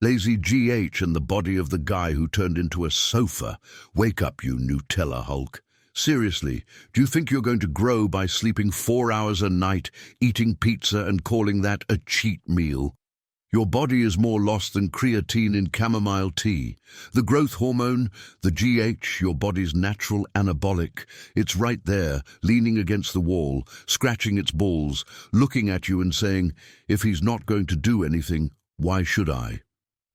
Lazy GH and the body of the guy who turned into a sofa. Wake up, you Nutella Hulk. Seriously, do you think you're going to grow by sleeping 4 hours a night, eating pizza and calling that a cheat meal? Your body is more lost than creatine in chamomile tea. The growth hormone, the GH, your body's natural anabolic, it's right there, leaning against the wall, scratching its balls, looking at you and saying, if he's not going to do anything, why should I?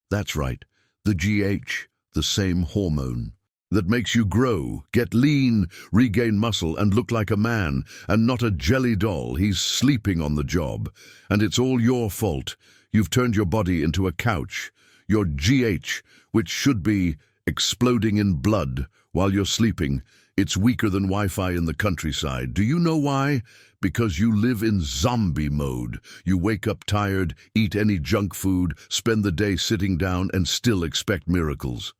That's right, the GH, the same hormone that makes you grow, get lean, regain muscle, and look like a man, and not a jelly doll. He's sleeping on the job. And it's all your fault. You've turned your body into a couch. Your GH, which should be exploding in blood while you're sleeping, it's weaker than Wi-Fi in the countryside. Do you know why? Because you live in zombie mode. You wake up tired, eat any junk food, spend the day sitting down, and still expect miracles.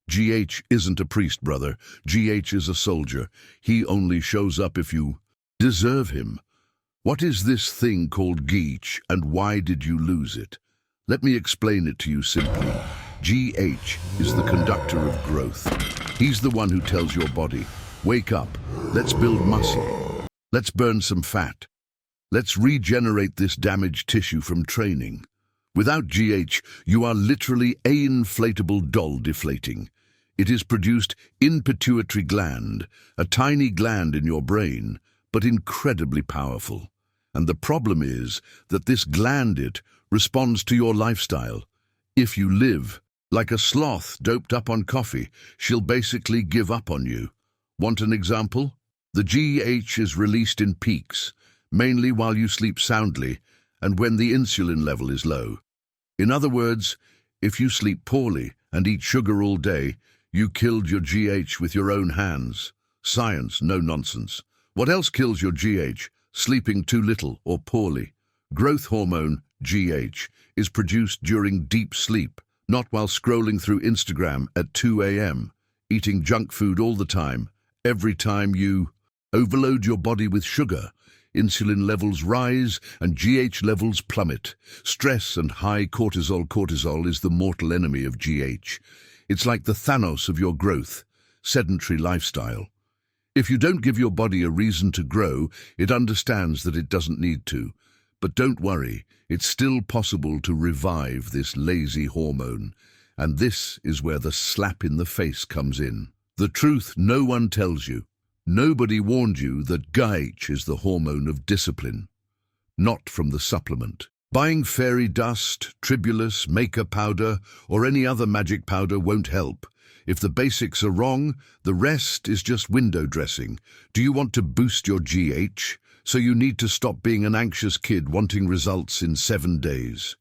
GH isn't a priest, brother. GH is a soldier. He only shows up if you deserve him. What is this thing called GH, and why did you lose it? Let me explain it to you simply. GH is the conductor of growth. He's the one who tells your body, wake up, let's build muscle, let's burn some fat, let's regenerate this damaged tissue from training. Without GH, you are literally an inflatable doll deflating. It is produced in pituitary gland, a tiny gland in your brain, but incredibly powerful. And the problem is that this gland responds to your lifestyle. If you live like a sloth doped up on coffee, she'll basically give up on you. Want an example? The GH is released in peaks, mainly while you sleep soundly and when the insulin level is low. In other words, if you sleep poorly and eat sugar all day, you killed your GH with your own hands. Science, no nonsense. What else kills your GH? Sleeping too little or poorly. Growth hormone, GH, is produced during deep sleep, not while scrolling through Instagram at 2 a.m., eating junk food all the time. Every time you overload your body with sugar, insulin levels rise and GH levels plummet. Stress and high cortisol. Cortisol is the mortal enemy of GH. It's like the Thanos of your growth, sedentary lifestyle. If you don't give your body a reason to grow, it understands that it doesn't need to. But don't worry, it's still possible to revive this lazy hormone. And this is where the slap in the face comes in. The truth no one tells you. Nobody warned you that GH is the hormone of discipline, not from the supplement. Buying fairy dust, tribulus, maker powder, or any other magic powder won't help. If the basics are wrong, the rest is just window dressing. Do you want to boost your GH? So you need to stop being an anxious kid wanting results in 7 days.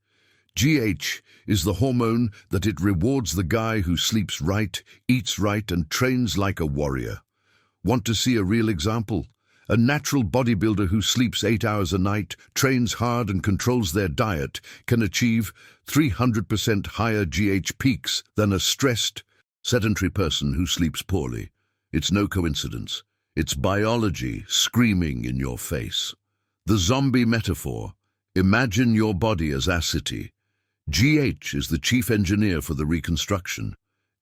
GH is the hormone that it rewards the guy who sleeps right, eats right, and trains like a warrior. Want to see a real example? A natural bodybuilder who sleeps 8 hours a night, trains hard and controls their diet can achieve 300% higher GH peaks than a stressed, sedentary person who sleeps poorly. It's no coincidence. It's biology screaming in your face. The zombie metaphor. Imagine your body as a city. GH is the chief engineer for the reconstruction.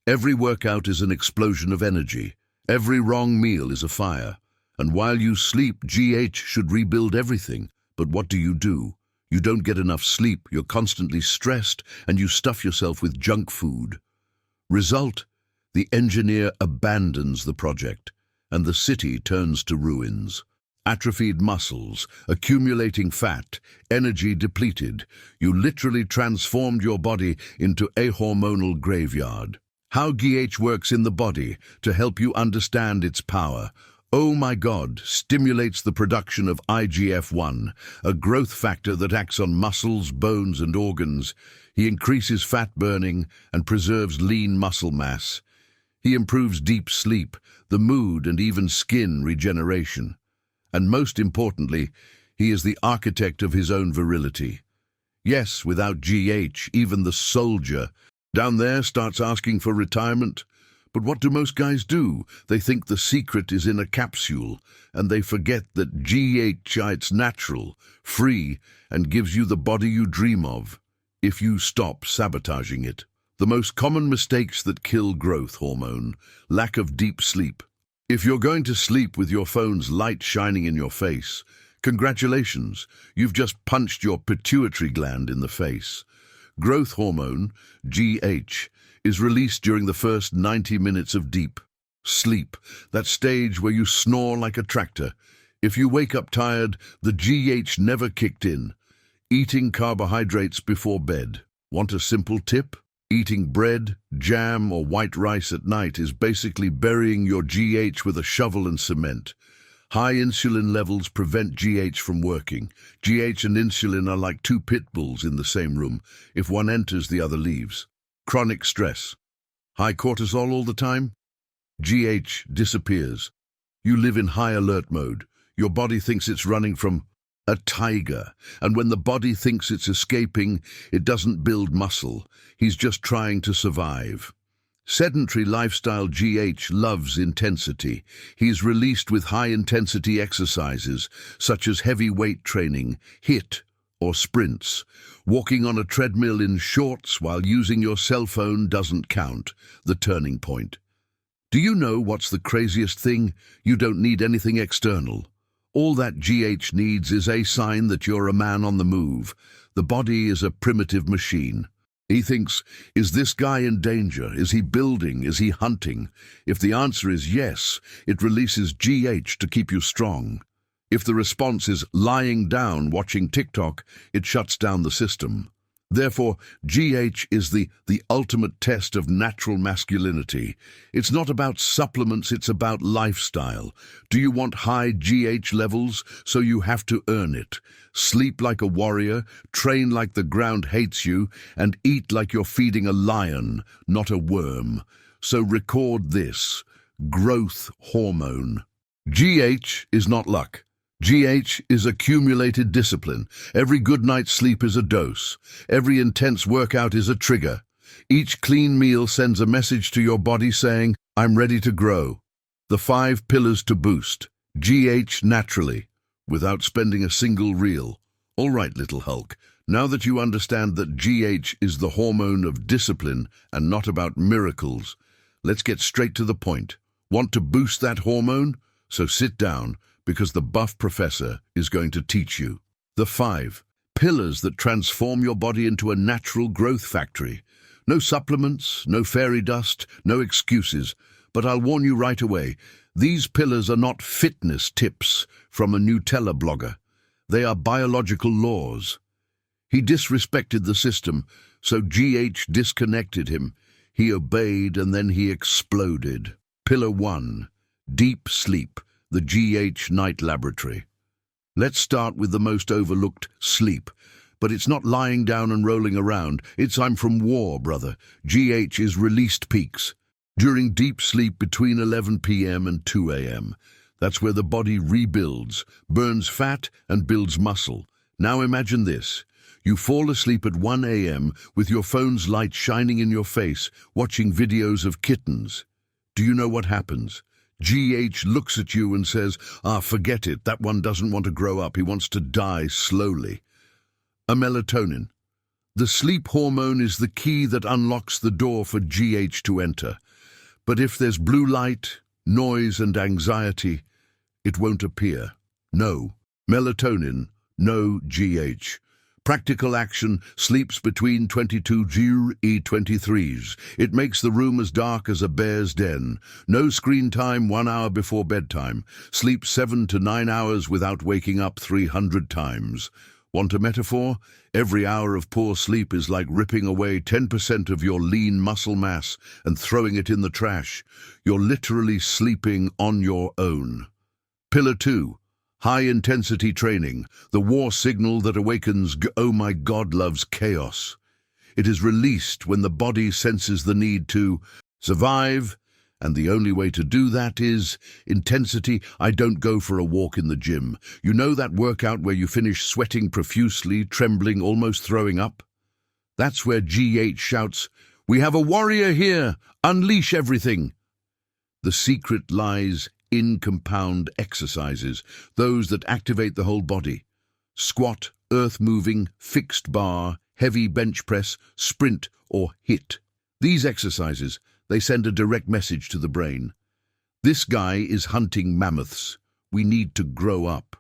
Every workout is an explosion of energy. Every wrong meal is a fire. And while you sleep, GH should rebuild everything. But what do? You don't get enough sleep, you're constantly stressed, and you stuff yourself with junk food. Result, the engineer abandons the project, and the city turns to ruins. Atrophied muscles, accumulating fat, energy depleted. You literally transformed your body into a hormonal graveyard. How GH works in the body to help you understand its power. Oh my God, stimulates the production of IGF-1, a growth factor that acts on muscles, bones, and organs. He increases fat burning and preserves lean muscle mass. He improves deep sleep, the mood, and even skin regeneration. And most importantly, he is the architect of his own virility. Yes, without GH, even the soldier down there starts asking for retirement. But what do most guys do? They think the secret is in a capsule, and they forget that GH, it's natural, free, and gives you the body you dream of. if you stop sabotaging it. The most common mistakes that kill growth hormone: lack of deep sleep. If you're going to sleep with your phone's light shining in your face, congratulations, you've just punched your pituitary gland in the face. Growth hormone, GH, is released during the first 90 minutes of deep sleep, that stage where you snore like a tractor. If you wake up tired, the GH never kicked in. Eating carbohydrates before bed. Want a simple tip? Eating bread, jam, or white rice at night is basically burying your GH with a shovel and cement. High insulin levels prevent GH from working. GH and insulin are like two pit bulls in the same room. If one enters, the other leaves. Chronic stress. High cortisol all the time? GH disappears. You live in high alert mode. Your body thinks it's running from a tiger, and when the body thinks it's escaping, it doesn't build muscle. He's just trying to survive. Sedentary lifestyle GH loves intensity. He's released with high-intensity exercises, such as heavy weight training, HIIT, or sprints. Walking on a treadmill in shorts while using your cell phone doesn't count. The turning point. Do you know what's the craziest thing? You don't need anything external. All that GH needs is a sign that you're a man on the move. The body is a primitive machine. He thinks, is this guy in danger? Is he building? Is he hunting? If the answer is yes, it releases GH to keep you strong. If the response is lying down watching TikTok, it shuts down the system. Therefore, GH is the ultimate test of natural masculinity. It's not about supplements, it's about lifestyle. Do you want high GH levels? So you have to earn it. Sleep like a warrior, train like the ground hates you, and eat like you're feeding a lion, not a worm. So record this: growth hormone. GH is not luck. GH is accumulated discipline. Every good night's sleep is a dose. Every intense workout is a trigger. Each clean meal sends a message to your body saying, I'm ready to grow. The 5 pillars to boost GH naturally, without spending a single reel. All right, little Hulk, now that you understand that GH is the hormone of discipline and not about miracles, let's get straight to the point. Want to boost that hormone? So sit down, because the buff professor is going to teach you. The 5 pillars that transform your body into a natural growth factory. No supplements, no fairy dust, no excuses. But I'll warn you right away, these pillars are not fitness tips from a Nutella blogger. They are biological laws. He disrespected the system, so GH disconnected him. He obeyed and then he exploded. Pillar 1, deep sleep. The GH Night Laboratory. Let's start with the most overlooked, sleep. But it's not lying down and rolling around. It's I'm from war, brother. GH is released peaks. During deep sleep between 11 p.m. and 2 a.m. That's where the body rebuilds, burns fat and builds muscle. Now imagine this. You fall asleep at 1 a.m. with your phone's light shining in your face, watching videos of kittens. Do you know what happens? GH looks at you and says, forget it, that one doesn't want to grow up, he wants to die slowly. A melatonin. The sleep hormone is the key that unlocks the door for GH to enter. But if there's blue light, noise and anxiety, it won't appear. No melatonin, no GH. Practical action: sleeps between 22 GE23s. It makes the room as dark as a bear's den. No screen time 1 hour before bedtime. Sleep 7 to 9 hours without waking up 300 times. Want a metaphor? Every hour of poor sleep is like ripping away 10% of your lean muscle mass and throwing it in the trash. You're literally sleeping on your own. Pillar 2. High-intensity training, the war signal that awakens oh my God loves chaos. It is released when the body senses the need to survive, and the only way to do that is intensity. I don't go for a walk in the gym. You know that workout where you finish sweating profusely, trembling, almost throwing up? That's where GH shouts, "We have a warrior here! Unleash everything!" The secret lies in compound exercises, those that activate the whole body. Squat, earth-moving, fixed bar, heavy bench press, sprint, or hit. These exercises, they send a direct message to the brain. This guy is hunting mammoths. We need to grow up.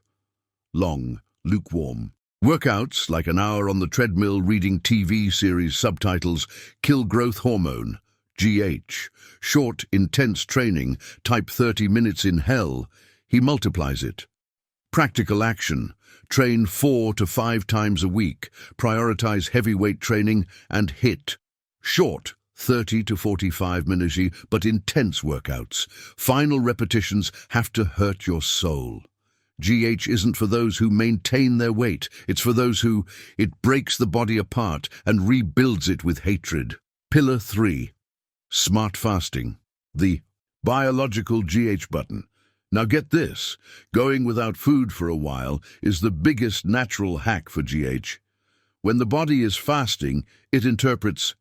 Long, lukewarm. Workouts, like an hour on the treadmill reading TV series subtitles, kill growth hormone, GH. Short, intense training, type 30 minutes in hell, he multiplies it. Practical action. Train 4 to 5 times a week. Prioritize heavyweight training and HIIT. Short, 30 to 45 minutes, but intense workouts. Final repetitions have to hurt your soul. GH isn't for those who maintain their weight. It's for those who it breaks the body apart and rebuilds it with hatred. Pillar 3. Smart fasting. The biological GH button. Now get this, going without food for a while is the biggest natural hack for GH. When the body is fasting, it interprets,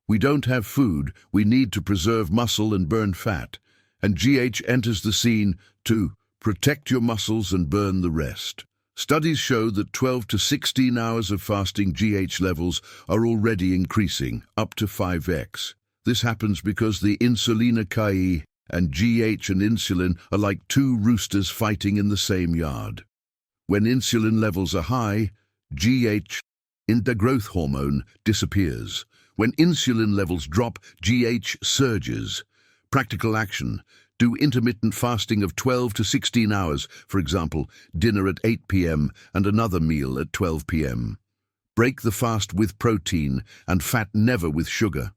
we don't have food, we need to preserve muscle and burn fat. And GH enters the scene to protect your muscles and burn the rest. Studies show that 12 to 16 hours of fasting GH levels are already increasing, up to 5x. This happens because the insulinochai and GH and insulin are like two roosters fighting in the same yard. When insulin levels are high, GH, growth hormone, disappears. When insulin levels drop, GH surges. Practical action. Do intermittent fasting of 12 to 16 hours, for example, dinner at 8 p.m. and another meal at 12 p.m. Break the fast with protein and fat, never with sugar.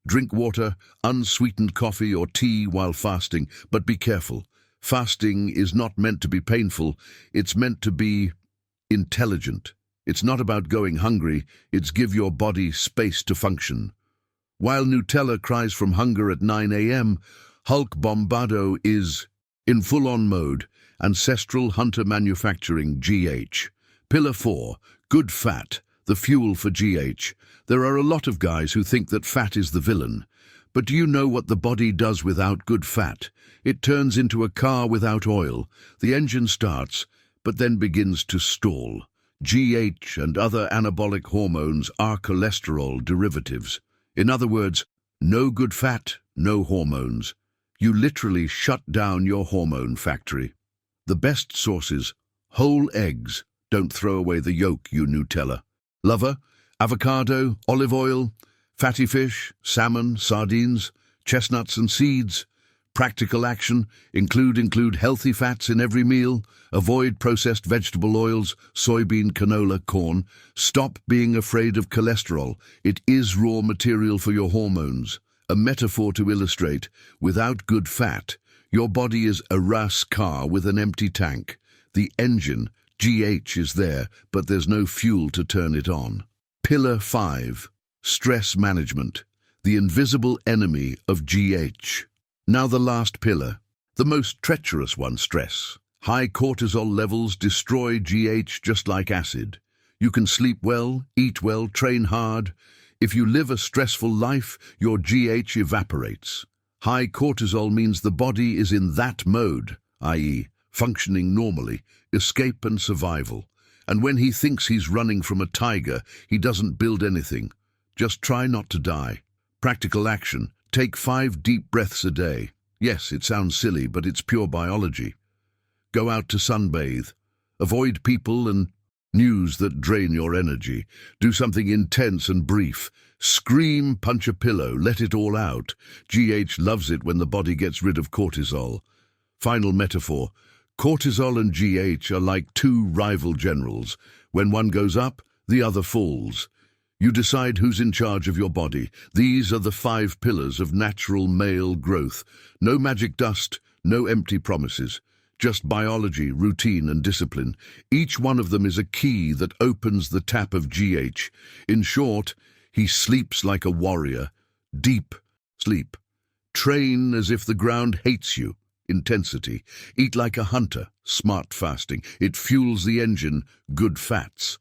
Drink water, unsweetened coffee or tea while fasting, but be careful. Fasting is not meant to be painful, it's meant to be intelligent. It's not about going hungry, it's give your body space to function. While Nutella cries from hunger at 9 a.m., Hulk Bombado is in full-on mode, ancestral hunter manufacturing GH. Pillar 4, good fat, the fuel for GH. There are a lot of guys who think that fat is the villain. But do you know what the body does without good fat? It turns into a car without oil. The engine starts, but then begins to stall. GH and other anabolic hormones are cholesterol derivatives. In other words, no good fat, no hormones. You literally shut down your hormone factory. The best sources, whole eggs. Don't throw away the yolk, you Nutella. Lover, avocado, olive oil, fatty fish, salmon, sardines, chestnuts and seeds. Practical action, include healthy fats in every meal, avoid processed vegetable oils, soybean, canola, corn. Stop being afraid of cholesterol. It is raw material for your hormones. A metaphor to illustrate, without good fat, your body is a race car with an empty tank. The engine, GH, is there, but there's no fuel to turn it on. Pillar 5. Stress management, the invisible enemy of GH. Now the last pillar, the most treacherous one, stress. High cortisol levels destroy GH just like acid. You can sleep well, eat well, train hard. If you live a stressful life, your GH evaporates. High cortisol means the body is in that mode, i.e., functioning normally, escape and survival. And when he thinks he's running from a tiger, he doesn't build anything. Just try not to die. Practical action. Take 5 deep breaths a day. Yes, it sounds silly, but it's pure biology. Go out to sunbathe. Avoid people and news that drain your energy. Do something intense and brief. Scream, punch a pillow, let it all out. GH loves it when the body gets rid of cortisol. Final metaphor. Cortisol and GH are like two rival generals. When one goes up, the other falls. You decide who's in charge of your body. These are the 5 pillars of natural male growth. No magic dust, no empty promises. Just biology, routine, and discipline. Each one of them is a key that opens the tap of GH. In short, he sleeps like a warrior. Deep sleep. Train as if the ground hates you. Intensity. Eat like a hunter. Smart fasting. It fuels the engine. Good fats.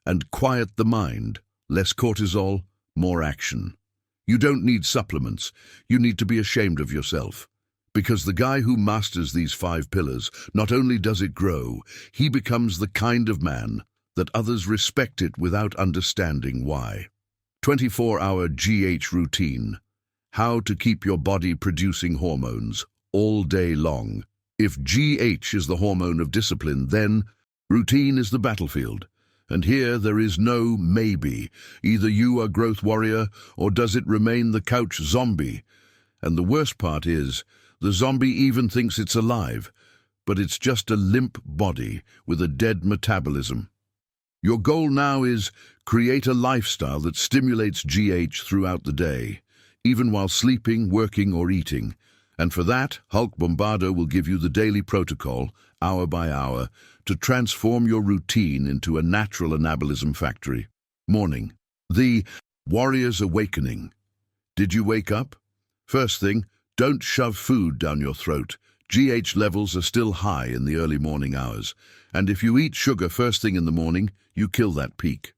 And quiet the mind. Less cortisol, more action. You don't need supplements. You need to be ashamed of yourself. Because the guy who masters these 5 pillars, not only does it grow, he becomes the kind of man, that others respect it without understanding why. 24-hour GH routine. How to keep your body producing hormones all day long. If GH is the hormone of discipline, then routine is the battlefield. And here there is no maybe. Either you are growth warrior or does it remain the couch zombie? And the worst part is, the zombie even thinks it's alive, but it's just a limp body with a dead metabolism. Your goal now is create a lifestyle that stimulates GH throughout the day, even while sleeping, working, or eating. And for that, Hulk Bombardo will give you the daily protocol, hour by hour, to transform your routine into a natural anabolism factory. Morning. The Warrior's Awakening. Did you wake up? First thing, don't shove food down your throat. GH levels are still high in the early morning hours, and if you eat sugar first thing in the morning, you kill that peak.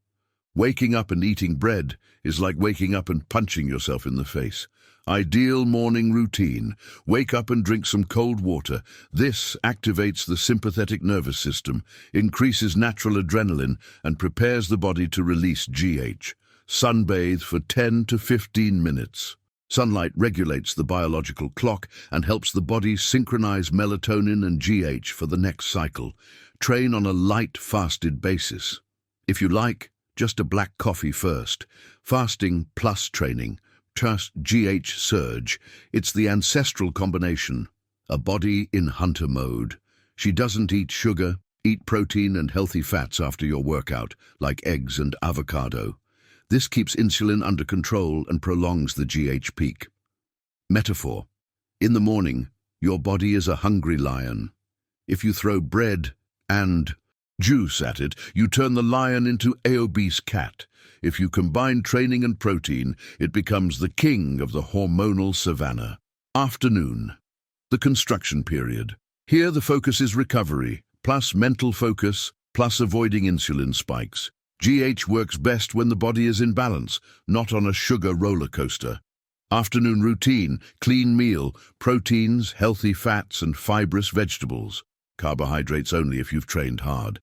Waking up and eating bread is like waking up and punching yourself in the face. Ideal morning routine. Wake up and drink some cold water. This activates the sympathetic nervous system, increases natural adrenaline, and prepares the body to release GH. Sunbathe for 10 to 15 minutes. Sunlight regulates the biological clock and helps the body synchronize melatonin and GH for the next cycle. Train on a light, fasted basis. If you like, just a black coffee first. Fasting plus training. Trust GH surge. It's the ancestral combination. A body in hunter mode. She doesn't eat sugar. Eat protein and healthy fats after your workout, like eggs and avocado. This keeps insulin under control and prolongs the GH peak. Metaphor. In the morning, your body is a hungry lion. If you throw bread and juice at it, you turn the lion into an obese cat. If you combine training and protein, it becomes the king of the hormonal savannah. Afternoon. The construction period. Here the focus is recovery, plus mental focus, plus avoiding insulin spikes. GH works best when the body is in balance, not on a sugar roller coaster. Afternoon routine, clean meal, proteins, healthy fats, and fibrous vegetables. Carbohydrates only if you've trained hard.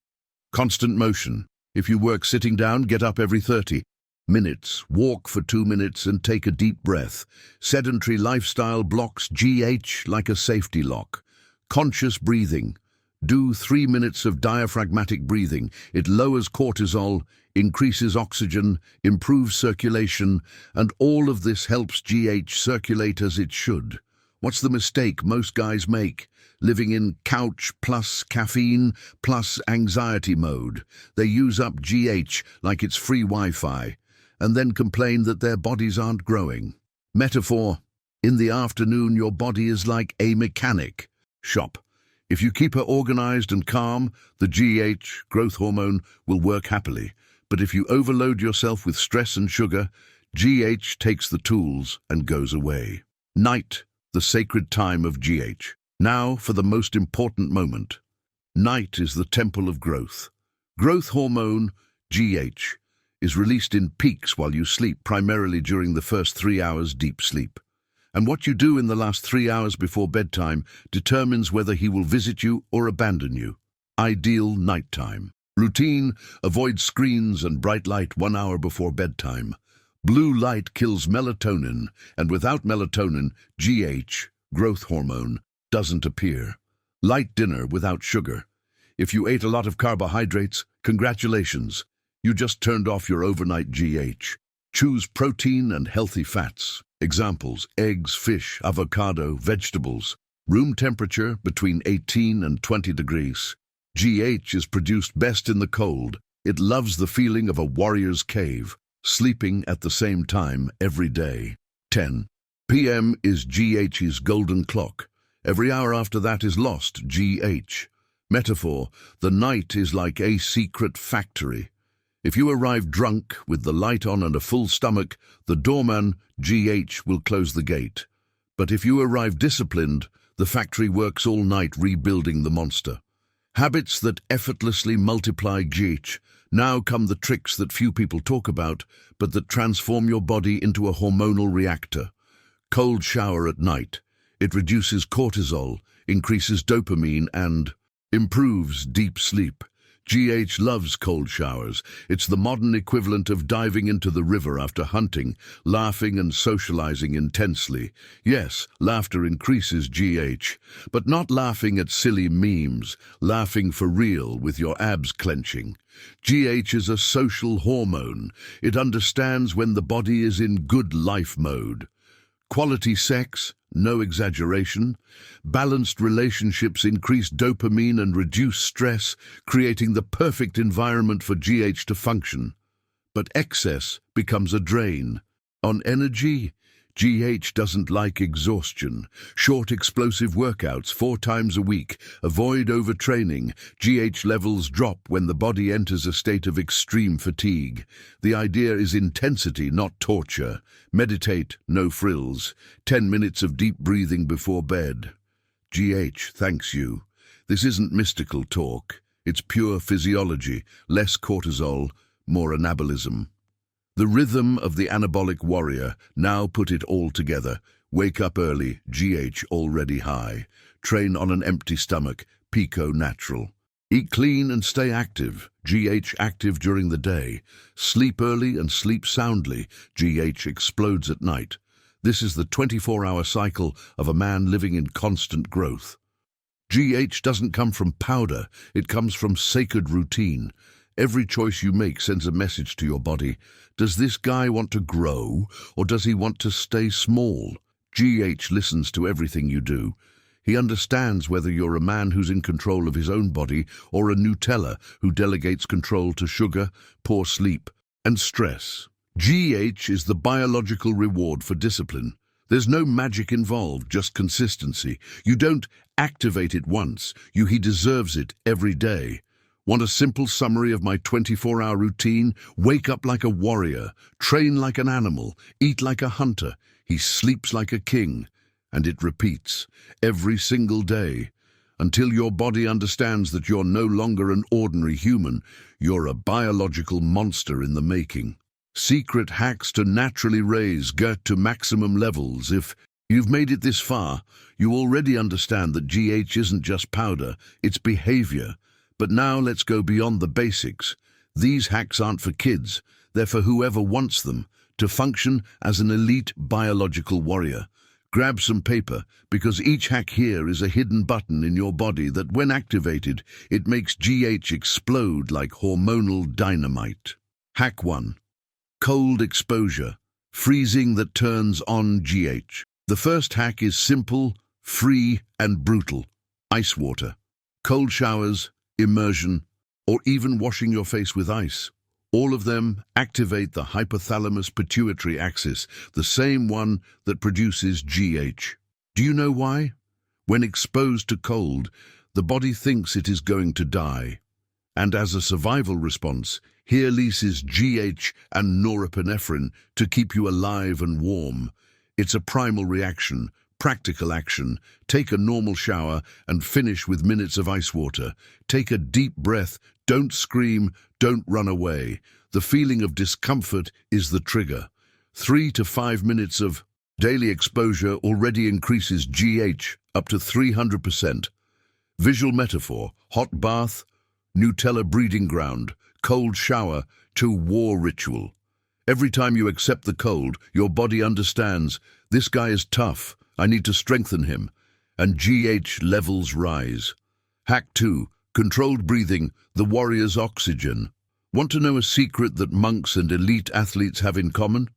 Constant motion. If you work sitting down, get up every 30 minutes. Walk for 2 minutes and take a deep breath. Sedentary lifestyle blocks GH like a safety lock. Conscious breathing. Do 3 minutes of diaphragmatic breathing. It lowers cortisol, increases oxygen, improves circulation, and all of this helps GH circulate as it should. What's the mistake most guys make? Living in couch plus caffeine plus anxiety mode. They use up GH like it's free Wi-Fi, and then complain that their bodies aren't growing. Metaphor. In the afternoon, your body is like a mechanic shop. If you keep her organized and calm, the GH, growth hormone, will work happily. But if you overload yourself with stress and sugar, GH takes the tools and goes away. Night, the sacred time of GH. Now for the most important moment. Night is the temple of growth. Growth hormone, GH, is released in peaks while you sleep, primarily during the first 3 hours deep sleep. And what you do in the last 3 hours before bedtime determines whether he will visit you or abandon you. Ideal nighttime. Routine, avoid screens and bright light 1 hour before bedtime. Blue light kills melatonin, and without melatonin, GH, growth hormone, doesn't appear. Light dinner without sugar. If you ate a lot of carbohydrates, congratulations. You just turned off your overnight GH. Choose protein and healthy fats. Examples: eggs, fish, avocado, vegetables. Room temperature between 18 and 20 degrees. GH is produced best in the cold. It loves the feeling of a warrior's cave, sleeping at the same time every day. 10 p.m. is GH's golden clock. Every hour after that is lost GH. Metaphor: the night is like a secret factory. If you arrive drunk, with the light on and a full stomach, the doorman, GH, will close the gate. But if you arrive disciplined, the factory works all night rebuilding the monster. Habits that effortlessly multiply GH. Now come the tricks that few people talk about, but that transform your body into a hormonal reactor. Cold shower at night. It reduces cortisol, increases dopamine, and improves deep sleep. GH loves cold showers. It's the modern equivalent of diving into the river after hunting, laughing and socializing intensely. Yes, laughter increases GH, but not laughing at silly memes, laughing for real with your abs clenching. GH is a social hormone. It understands when the body is in good life mode. Quality sex, no exaggeration. Balanced relationships increase dopamine and reduce stress, creating the perfect environment for GH to function. But excess becomes a drain. On energy, GH doesn't like exhaustion. Short explosive workouts 4 times a week. Avoid overtraining. GH levels drop when the body enters a state of extreme fatigue. The idea is intensity, not torture. Meditate, no frills. 10 minutes of deep breathing before bed. GH thanks you. This isn't mystical talk. It's pure physiology. Less cortisol, more anabolism. The rhythm of the anabolic warrior. Now put it all together. Wake up early, GH already high. Train on an empty stomach, Pico natural. Eat clean and stay active, GH active during the day. Sleep early and sleep soundly, GH explodes at night. This is the 24-hour cycle of a man living in constant growth. GH doesn't come from powder, it comes from sacred routine. Every choice you make sends a message to your body. Does this guy want to grow, or does he want to stay small? GH listens to everything you do. He understands whether you're a man who's in control of his own body or a Nutella who delegates control to sugar, poor sleep, and stress. GH is the biological reward for discipline. There's no magic involved, just consistency. You don't activate it once. He deserves it every day. Want a simple summary of my 24-hour routine? Wake up like a warrior, train like an animal, eat like a hunter. He sleeps like a king. And it repeats every single day until your body understands that you're no longer an ordinary human. You're a biological monster in the making. Secret hacks to naturally raise GH to maximum levels. If you've made it this far, you already understand that GH isn't just powder, it's behavior. But now let's go beyond the basics. These hacks aren't for kids, they're for whoever wants them, to function as an elite biological warrior. Grab some paper, because each hack here is a hidden button in your body that, when activated, it makes GH explode like hormonal dynamite. Hack 1. Cold exposure. Freezing that turns on GH. The first hack is simple, free, and brutal. Ice water. Cold showers, immersion, or even washing your face with ice. All of them activate the hypothalamus-pituitary axis, the same one that produces GH. Do you know why? When exposed to cold, the body thinks it is going to die. And as a survival response, he releases GH and norepinephrine to keep you alive and warm. It's a primal reaction. Practical action. Take a normal shower and finish with minutes of ice water. Take a deep breath. Don't scream. Don't run away. The feeling of discomfort is the trigger. 3 to 5 minutes of daily exposure already increases GH up to 300%. Visual metaphor. Hot bath, Nutella breeding ground, cold shower to war ritual. Every time you accept the cold, your body understands, this guy is tough. I need to strengthen him, and GH levels rise. Hack 2. Controlled breathing, the warrior's oxygen. Want to know a secret that monks and elite athletes have in common?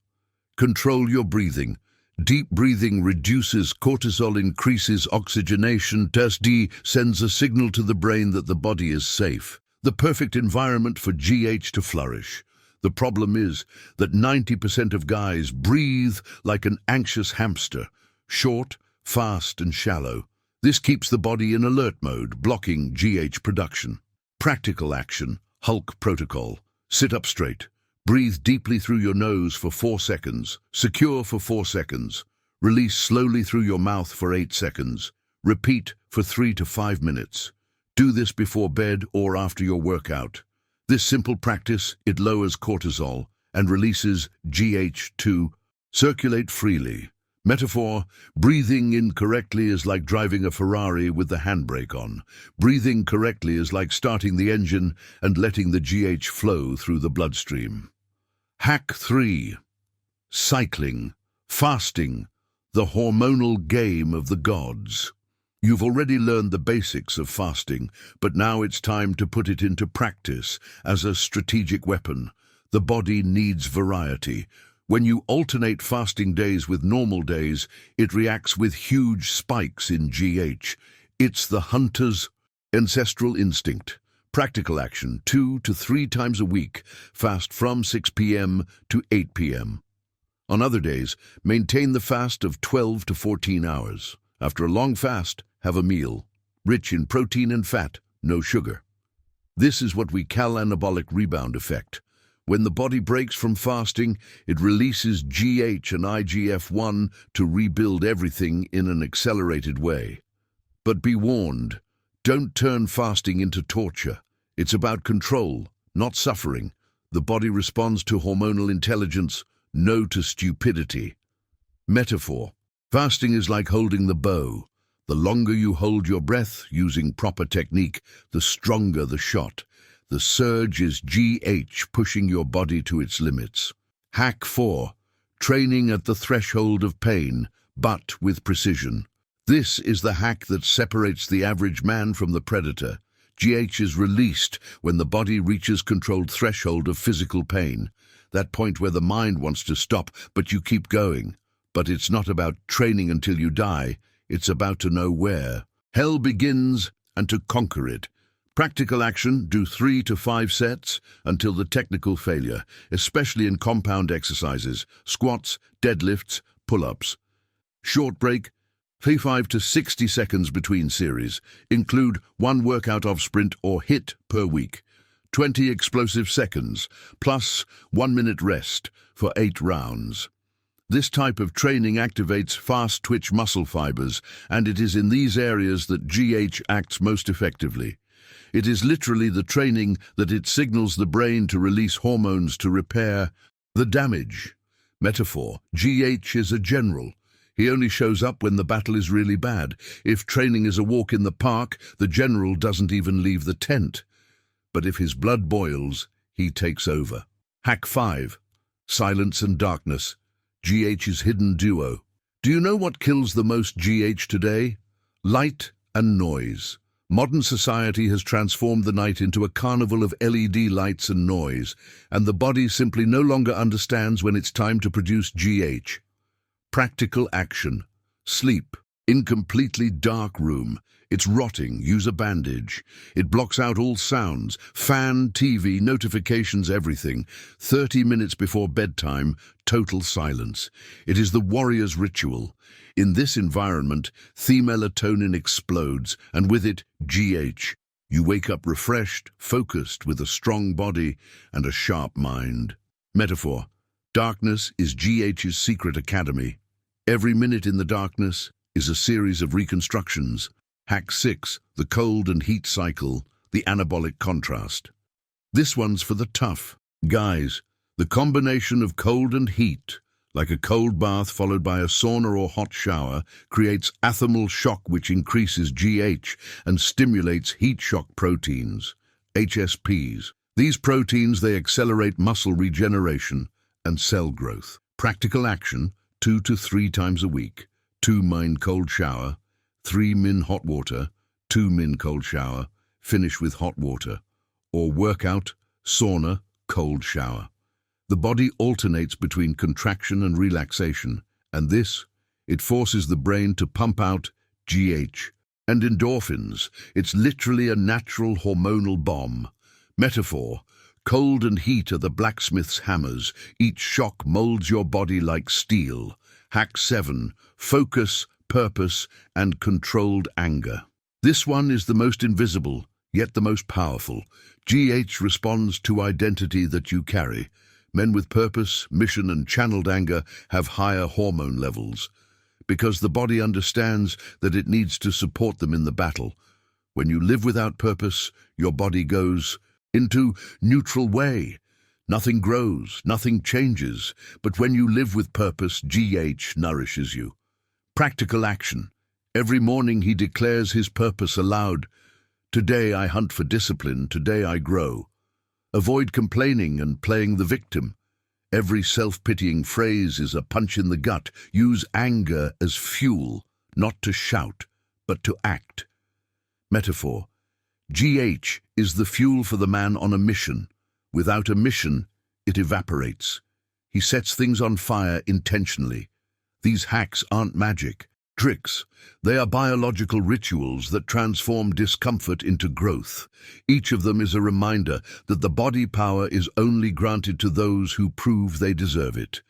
Control your breathing. Deep breathing reduces cortisol, increases oxygenation. TSD sends a signal to the brain that the body is safe. The perfect environment for GH to flourish. The problem is that 90% of guys breathe like an anxious hamster. Short, fast, and shallow. This keeps the body in alert mode, blocking GH production. Practical action. Hulk protocol. Sit up straight. Breathe deeply through your nose for 4 seconds. Secure for 4 seconds. Release slowly through your mouth for 8 seconds. Repeat for 3 to 5 minutes. Do this before bed or after your workout. This simple practice, it lowers cortisol and releases GH to circulate freely. Metaphor: breathing incorrectly is like driving a Ferrari with the handbrake on. Breathing correctly is like starting the engine and letting the GH flow through the bloodstream. Hack 3. Cycling. Fasting. The hormonal game of the gods. You've already learned the basics of fasting, but now it's time to put it into practice as a strategic weapon. The body needs variety. When you alternate fasting days with normal days, it reacts with huge spikes in GH. It's the hunter's ancestral instinct. Practical action: 2 to 3 times a week. Fast from 6 p.m. to 8 p.m. On other days, maintain the fast of 12 to 14 hours. After a long fast, have a meal, rich in protein and fat, no sugar. This is what we call anabolic rebound effect. When the body breaks from fasting, it releases GH and IGF-1 to rebuild everything in an accelerated way. But be warned, don't turn fasting into torture. It's about control, not suffering. The body responds to hormonal intelligence, no to stupidity. Metaphor: fasting is like holding the bow. The longer you hold your breath using proper technique, the stronger the shot. The surge is GH pushing your body to its limits. Hack 4. Training at the threshold of pain, but with precision. This is the hack that separates the average man from the predator. GH is released when the body reaches controlled threshold of physical pain. That point where the mind wants to stop, but you keep going. But it's not about training until you die. It's about to know where hell begins and to conquer it. Practical action: do 3 to 5 sets until the technical failure, especially in compound exercises, squats, deadlifts, pull-ups. Short break: 35 to 60 seconds between series. Include 1 workout of sprint or HIIT per week. 20 explosive seconds, plus 1 minute rest for 8 rounds. This type of training activates fast-twitch muscle fibers, and it is in these areas that GH acts most effectively. It is literally the training that it signals the brain to release hormones to repair the damage. Metaphor: GH is a general. He only shows up when the battle is really bad. If training is a walk in the park, the general doesn't even leave the tent. But if his blood boils, he takes over. Hack 5. Silence and darkness. GH's hidden duo. Do you know what kills the most GH today? Light and noise. Modern society has transformed the night into a carnival of LED lights and noise, and the body simply no longer understands when it's time to produce GH. Practical action. Sleep. In completely dark room. It's rotting. Use a bandage. It blocks out all sounds. Fan, TV, notifications, everything. 30 minutes before bedtime, total silence. It is the warrior's ritual. In this environment, melatonin explodes, and with it, GH. You wake up refreshed, focused, with a strong body and a sharp mind. Metaphor: darkness is GH's secret academy. Every minute in the darkness is a series of reconstructions. Hack 6, the cold and heat cycle, the anabolic contrast. This one's for the tough guys. The combination of cold and heat, like a cold bath followed by a sauna or hot shower, creates athermal shock, which increases GH and stimulates heat shock proteins, HSPs. These proteins, they accelerate muscle regeneration and cell growth. Practical action: 2 to 3 times a week. 2 min cold shower, 3 min hot water, 2 min cold shower, finish with hot water. Or workout, sauna, cold shower. The body alternates between contraction and relaxation, and this, it forces the brain to pump out GH and endorphins. It's literally a natural hormonal bomb. Metaphor: cold and heat are the blacksmith's hammers. Each shock molds your body like steel. Hack 7, focus, purpose, and controlled anger. This one is the most invisible, yet the most powerful. GH responds to identity that you carry. Men with purpose, mission, and channeled anger have higher hormone levels, because the body understands that it needs to support them in the battle. When you live without purpose, your body goes into neutral way. Nothing grows, nothing changes, but when you live with purpose, GH nourishes you. Practical action. Every morning he declares his purpose aloud. Today I hunt for discipline, today I grow. Avoid complaining and playing the victim. Every self-pitying phrase is a punch in the gut. Use anger as fuel, not to shout, but to act. Metaphor. GH is the fuel for the man on a mission. Without a mission, it evaporates. He sets things on fire intentionally. These hacks aren't magic, tricks. They are biological rituals that transform discomfort into growth. Each of them is a reminder that the body power is only granted to those who prove they deserve it.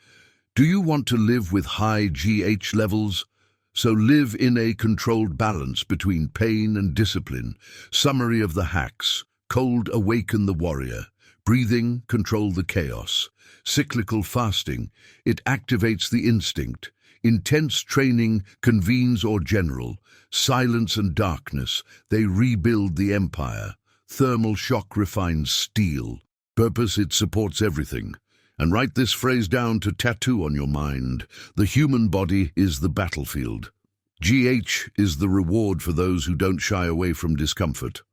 Do you want to live with high GH levels? So live in a controlled balance between pain and discipline. Summary of the hacks. Cold, awaken the warrior. Breathing, control the chaos. Cyclical fasting, it activates the instinct. Intense training, convenes or general. Silence and darkness, they rebuild the empire. Thermal shock refines steel. Purpose, it supports everything. And write this phrase down to tattoo on your mind. The human body is the battlefield. GH is the reward for those who don't shy away from discomfort.